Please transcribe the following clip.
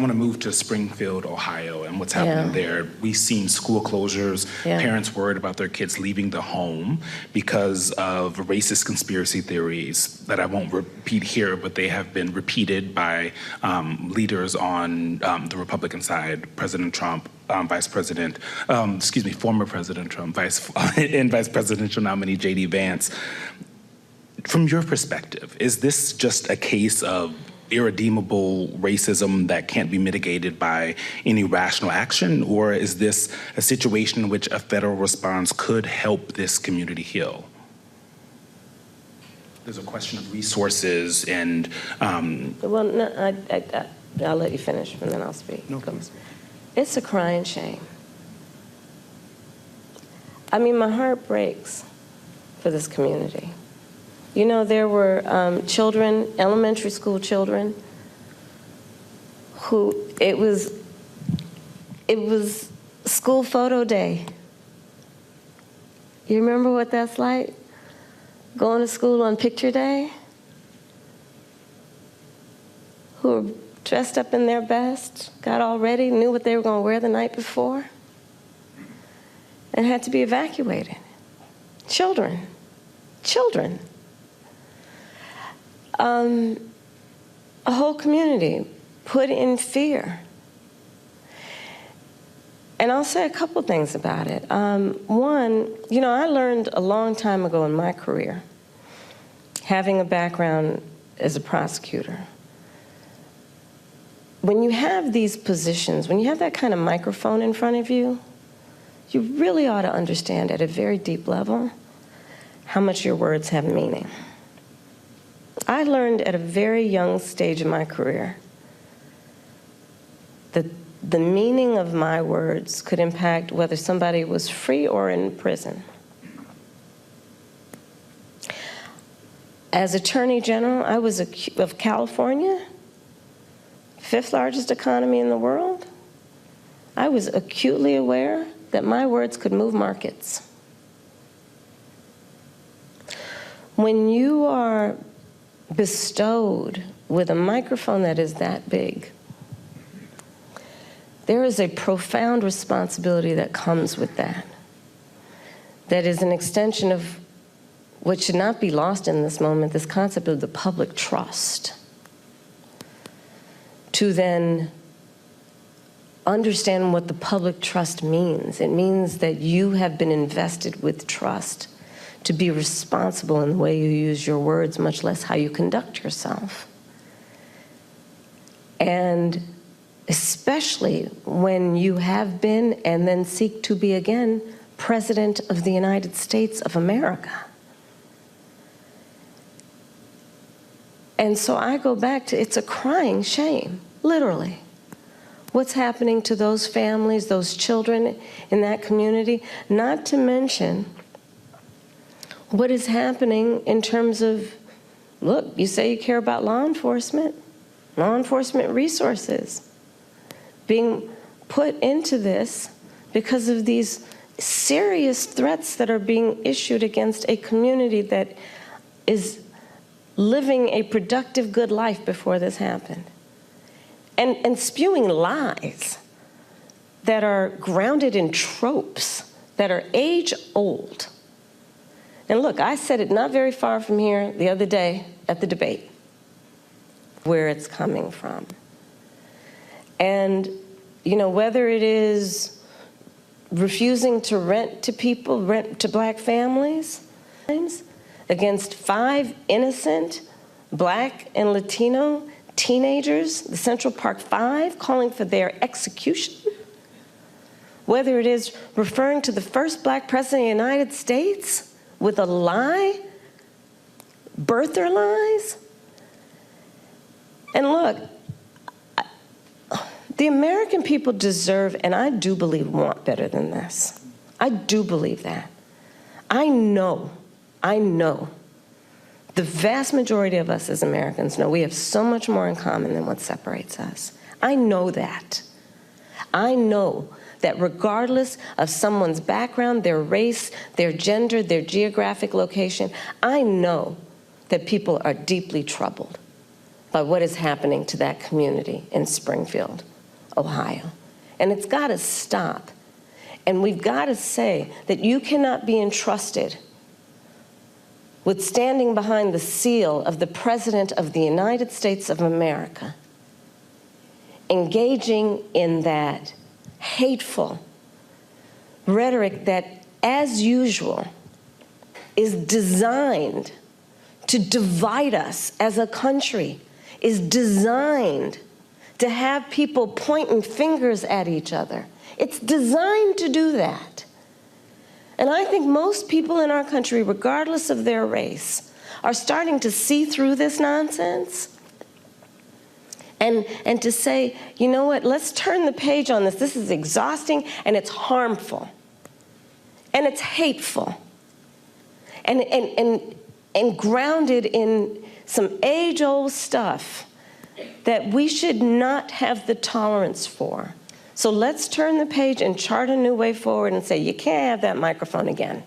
want to move to Springfield, Ohio, and what's happening there. We've seen school closures, parents worried about their kids leaving the home because of racist conspiracy theories that I won't repeat here, but they have been repeated by leaders on the Republican side, President Trump, former President Trump, and Vice Presidential nominee J.D. Vance. From your perspective, is this just a case of irredeemable racism that can't be mitigated by any rational action, or is this a situation in which a federal response could help this community heal? There's a question of resources and... Well, no, I'll let you finish and then I'll speak. No, please. It's a crying shame. I mean, my heart breaks for this community. You know, there were children, elementary school children, who it was school photo day. You remember what that's like? Going to school on picture day? Who were dressed up in their best, got all ready, knew what they were going to wear the night before, and had to be evacuated. Children. Children. A whole community put in fear. And I'll say a couple things about it. One, you know, I learned a long time ago in my career, having a background as a prosecutor, when you have these positions, when you have that kind of microphone in front of you, you really ought to understand at a very deep level how much your words have meaning. I learned at a very young stage in my career that the meaning of my words could impact whether somebody was free or in prison. As Attorney General, I was of California, fifth largest economy in the world. I was acutely aware that my words could move markets. When you are bestowed with a microphone that is that big, there is a profound responsibility that comes with that. That is an extension of what should not be lost in this moment, this concept of the public trust. To then understand what the public trust means. It means that you have been invested with trust to be responsible in the way you use your words, much less how you conduct yourself. And especially when you have been and then seek to be again President of the United States of America. And so I go back to, it's a crying shame, literally, what's happening to those families, those children in that community, not to mention what is happening in terms of, look, you say you care about law enforcement resources being put into this because of these serious threats that are being issued against a community that is living a productive, good life before this happened. And spewing lies that are grounded in tropes that are age-old. And look, I said it not very far from here the other day at the debate, where it's coming from. And, you know, whether it is refusing to rent to people, rent to black families, against 5 innocent black and Latino teenagers, the Central Park 5, calling for their execution, whether it is referring to the first black president of the United States with a lie, birther lies. And look, the American people deserve, and I do believe want better than this. I do believe that. I know, the vast majority of us as Americans know we have so much more in common than what separates us. I know that. I know that regardless of someone's background, their race, their gender, their geographic location, I know that people are deeply troubled by what is happening to that community in Springfield, Ohio. And it's got to stop. And we've got to say that you cannot be entrusted with standing behind the seal of the President of the United States of America, engaging in that hateful rhetoric that, as usual, is designed to divide us as a country, is designed to have people pointing fingers at each other. It's designed to do that. And I think most people in our country, regardless of their race, are starting to see through this nonsense and to say, you know what, let's turn the page on this. This is exhausting, and it's harmful, and it's hateful, and grounded in some age-old stuff that we should not have the tolerance for. So let's turn the page and chart a new way forward and say, you can't have that microphone again.